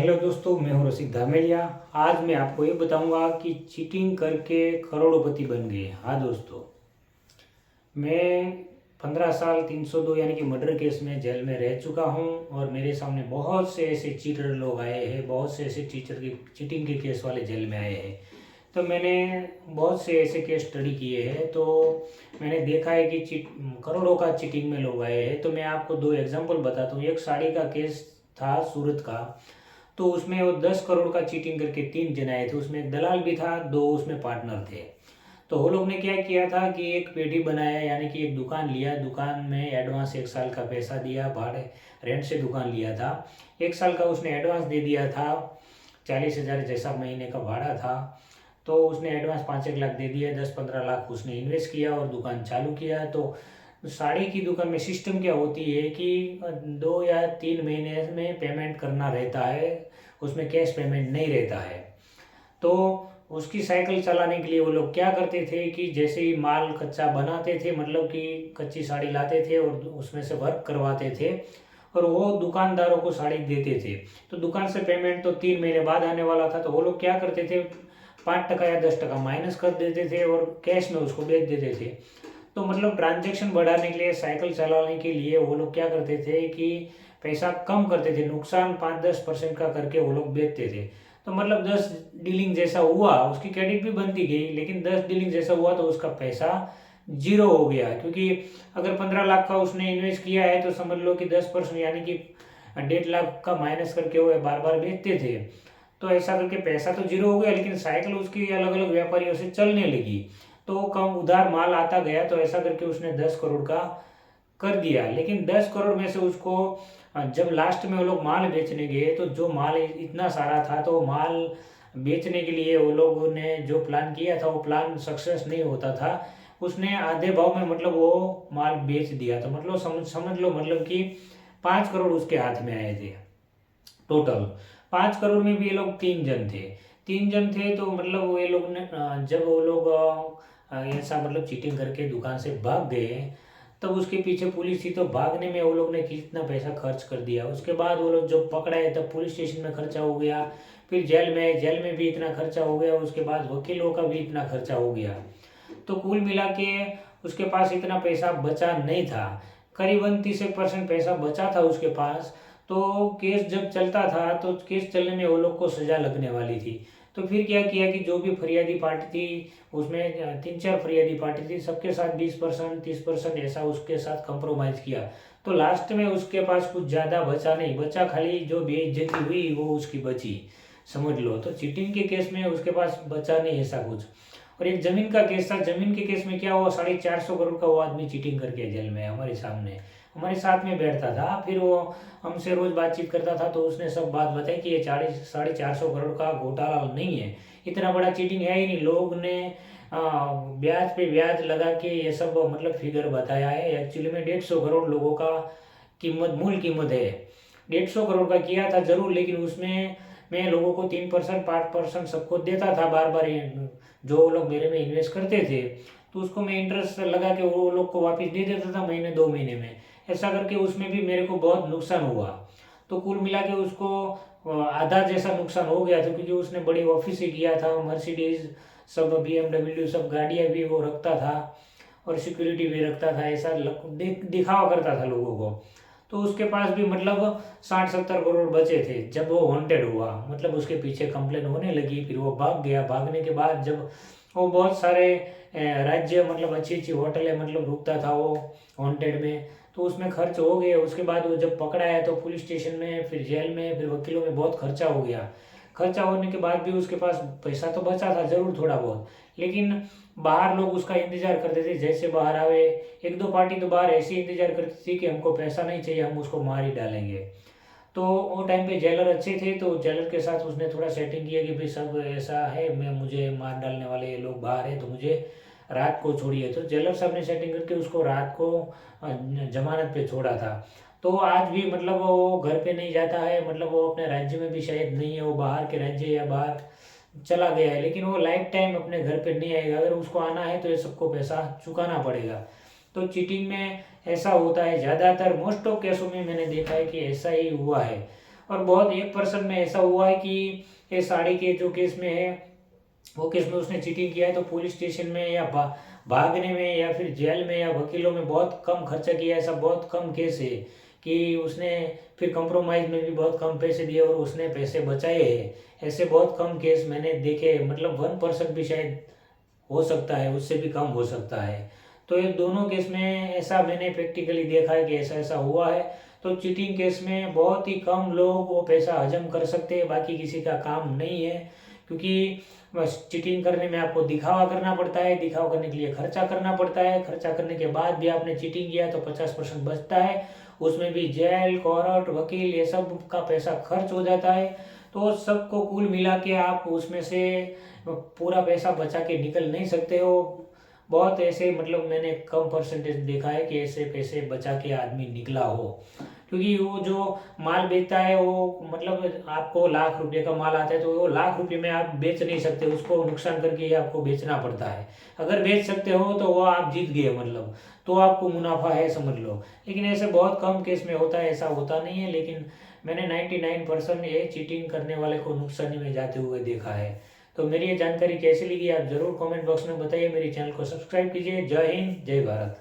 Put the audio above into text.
Hello दोस्तों, मैं हूं रसिक धामेलिया। आज मैं आपको ये बताऊंगा कि चीटिंग करके करोड़पति बन गए। हाँ दोस्तों, मैं 15 साल 302 यानी कि मर्डर केस में जेल में रह चुका हूं और मेरे सामने बहुत से ऐसे चीटर लोग आए हैं, बहुत से ऐसे टीचर के चीटिंग के केस वाले जेल में आए हैं। तो मैंने बहुत से ऐसे केस स्टडी किए हैं, तो मैंने देखा है कि करोड़ों का चीटिंग में लोग आए हैं। तो मैं आपको दो एग्जांपल बताता हूँ। एक साड़ी का केस था सूरत का, तो उसमें वो 10 करोड़ का चीटिंग करके 3 जन आए थे। उसमें एक दलाल भी था, 2 उसमें पार्टनर थे। तो वो लोग ने क्या किया था कि एक पेटी बनाया, यानी कि एक दुकान लिया, दुकान में एडवांस 1 साल का पैसा दिया, भाड़े रेंट से दुकान लिया था। 1 साल का उसने एडवांस दे दिया था, 40,000 जैसा महीने का भाड़ा था। तो उसने एडवांस 5-1 लाख दे दिया, 10-15 लाख उसने इन्वेस्ट किया और दुकान चालू किया। तो साड़ी की दुकान में सिस्टम क्या होती है कि 2 या 3 महीने में पेमेंट करना रहता है, उसमें कैश पेमेंट नहीं रहता है। तो उसकी साइकिल चलाने के लिए वो लोग क्या करते थे कि जैसे ही माल कच्चा बनाते थे, मतलब कि कच्ची साड़ी लाते थे और उसमें से वर्क करवाते थे और वो दुकानदारों को साड़ी देते थे। तो दुकान से पेमेंट तो 3 महीने बाद आने वाला था, तो वो लोग क्या करते थे, 5% या 10% माइनस कर देते थे और कैश में उसको बेच देते थे। तो मतलब ट्रांजैक्शन बढ़ाने के लिए, साइकिल चलाने के लिए वो लोग क्या करते थे कि पैसा कम करते थे, नुकसान 5-10% का करके वो लोग बेचते थे। तो मतलब 10 डीलिंग जैसा हुआ, उसकी क्रेडिट भी बनती गई, लेकिन 10 डीलिंग जैसा हुआ तो उसका पैसा जीरो हो गया। क्योंकि अगर 15 लाख का उसने इन्वेस्ट किया है तो समझ लो कि 10% यानी कि 1.5 लाख का माइनस करके वो बार बार बेचते थे। तो ऐसा करके पैसा तो जीरो हो गया, लेकिन साइकिल उसकी अलग अलग व्यापारियों से चलने लगी। तो कम उधार माल आता गया, तो ऐसा करके उसने 10 करोड़ का कर दिया। लेकिन 10 करोड़ में से उसको जब लास्ट में वो लोग माल बेचने गए, तो जो माल इतना सारा था, तो माल बेचने के लिए वो लोगों ने जो प्लान किया था वो प्लान सक्सेस नहीं होता था। उसने आधे भाव में मतलब वो माल बेच दिया। तो मतलब समझ समझ लो, मतलब कि 5 करोड़ उसके हाथ में आए थे टोटल। 5 करोड़ में भी ये लोग 3 जन थे। 3 जन थे, तो मतलब वो ये लोग ने जब वो लोग ऐसा मतलब चीटिंग करके दुकान से भाग गए, तब उसके पीछे पुलिस थी। तो भागने में वो लोग ने कितना पैसा खर्च कर दिया। उसके बाद वो लोग जब पकड़ाए तब पुलिस स्टेशन में खर्चा हो गया, फिर जेल में भी इतना खर्चा हो गया, उसके बाद वकीलों का भी इतना खर्चा हो गया। तो कुल मिला के उसके पास इतना पैसा बचा नहीं था, करीबन 30% पैसा बचा था उसके पास। तो केस जब चलता था, तो केस चलने में वो लोग को सजा लगने वाली थी। तो फिर क्या किया कि जो भी फरियादी पार्टी थी, उसमें 3-4 फरियादी पार्टी थी, सबके साथ 20% 30% ऐसा उसके साथ कंप्रोमाइज किया। तो लास्ट में उसके पास कुछ ज़्यादा बचा नहीं, बचा खाली जो बेइज्जती हुई वो उसकी बची, समझ लो। तो चीटिंग के केस में उसके पास बचा नहीं ऐसा कुछ। और एक जमीन का केस था। जमीन के केस में क्या हुआ, 450 करोड़ का वो आदमी चीटिंग करके जेल में हमारे सामने हमारे साथ में बैठता था। फिर वो हमसे रोज बातचीत करता था, तो उसने सब बात बताई कि ये 450 करोड़ का घोटाला नहीं है, इतना बड़ा चीटिंग है ही नहीं। लोग ने ब्याज पे ब्याज लगा के ये सब मतलब फिगर बताया है। एक्चुअली में 150 करोड़ लोगों का मूल कीमत है। 150 करोड़ का किया था जरूर, लेकिन उसमें मैं लोगों को 3% 5% सबको देता था बार बार, जो लोग मेरे में इन्वेस्ट करते थे। तो उसको मैं इंटरेस्ट लगा के वो लोग को वापस दे देता था महीने 2 महीने में। ऐसा करके उसमें भी मेरे को बहुत नुकसान हुआ। तो कुल मिला के उसको आधा जैसा नुकसान हो गया था, क्योंकि उसने बड़ी ऑफिस ही किया था, मर्सिडीज सब, BMW सब गाड़ियाँ भी वो रखता था और सिक्योरिटी भी रखता था। ऐसा दिखावा करता था लोगों को। तो उसके पास भी मतलब 60-70 करोड़ बचे थे जब वो वांटेड हुआ, मतलब उसके पीछे कंप्लेन होने लगी। फिर वो भाग गया। भागने के बाद जब वो बहुत सारे राज्य, मतलब अच्छी अच्छी होटलें मतलब रुकता था वो वांटेड में, तो उसमें खर्च हो गए। उसके बाद वो जब पकड़ा है तो पुलिस स्टेशन में, फिर जेल में, फिर वकीलों में बहुत खर्चा हो गया। खर्चा होने के बाद भी उसके पास पैसा तो बचा था जरूर थोड़ा बहुत, लेकिन बाहर लोग उसका इंतजार करते थे। जैसे बाहर आवे, 1-2 पार्टी तो बाहर ऐसे इंतजार करती थी कि हमको पैसा नहीं चाहिए, हम उसको मार ही डालेंगे। तो वो टाइम पे जेलर अच्छे थे, तो जेलर के साथ उसने थोड़ा सेटिंग किया कि भाई सब ऐसा है, मैं मुझे मार डालने वाले लोग बाहर हैं, तो मुझे रात को छोड़िए। तो जेलर साहब ने सेटिंग करके उसको रात को जमानत पे छोड़ा था। तो आज भी मतलब वो घर पे नहीं जाता है, मतलब वो अपने राज्य में भी शायद नहीं है, वो बाहर के राज्य या बाहर चला गया है, लेकिन वो लाइफ टाइम अपने घर पे नहीं आएगा। अगर उसको आना है तो ये सबको पैसा चुकाना पड़ेगा। तो चीटिंग में ऐसा होता है ज़्यादातर, मोस्ट ऑफ केसों में मैंने देखा है कि ऐसा ही हुआ है। और बहुत 1% में ऐसा हुआ है कि ये साड़ी के जो केस में है वो केस में उसने चीटिंग किया है, तो पुलिस स्टेशन में या भागने में या फिर जेल में या वकीलों में बहुत कम खर्चा किया है। ऐसा बहुत कम केस है कि उसने फिर कंप्रोमाइज में भी बहुत कम पैसे दिए और उसने पैसे बचाए हैं। ऐसे बहुत कम केस मैंने देखे, मतलब 1% भी शायद हो सकता है, उससे भी कम हो सकता है। तो ये दोनों केस में ऐसा मैंने प्रैक्टिकली देखा है कि ऐसा ऐसा हुआ है। तो चीटिंग केस में बहुत ही कम लोग वो पैसा हजम कर सकते हैं, बाकी किसी का काम नहीं है। क्योंकि बस चीटिंग करने में आपको दिखावा करना पड़ता है, दिखावा करने के लिए खर्चा करना पड़ता है, खर्चा करने के बाद भी आपने चीटिंग किया तो 50% बचता है, उसमें भी जेल, कोर्ट, वकील, ये सब का पैसा खर्च हो जाता है। तो सबको कुल मिला के आप उसमें से पूरा पैसा बचा के निकल नहीं सकते हो। बहुत ऐसे, मतलब मैंने कम परसेंटेज देखा है कि ऐसे पैसे बचा के आदमी निकला हो। क्योंकि वो जो माल बेचता है वो, मतलब आपको लाख रुपए का माल आता है तो वो लाख रुपए में आप बेच नहीं सकते, उसको नुकसान करके ही आपको बेचना पड़ता है। अगर बेच सकते हो तो वो आप जीत गए, मतलब तो आपको मुनाफा है समझ लो। लेकिन ऐसे बहुत कम केस में होता है, ऐसा होता नहीं है। लेकिन मैंने 99% ये चीटिंग करने वाले को नुकसानी में जाते हुए देखा है। तो मेरी ये जानकारी कैसी लगी आप जरूर कमेंट बॉक्स में बताइए। मेरे चैनल को सब्सक्राइब कीजिए। जय हिंद, जय भारत।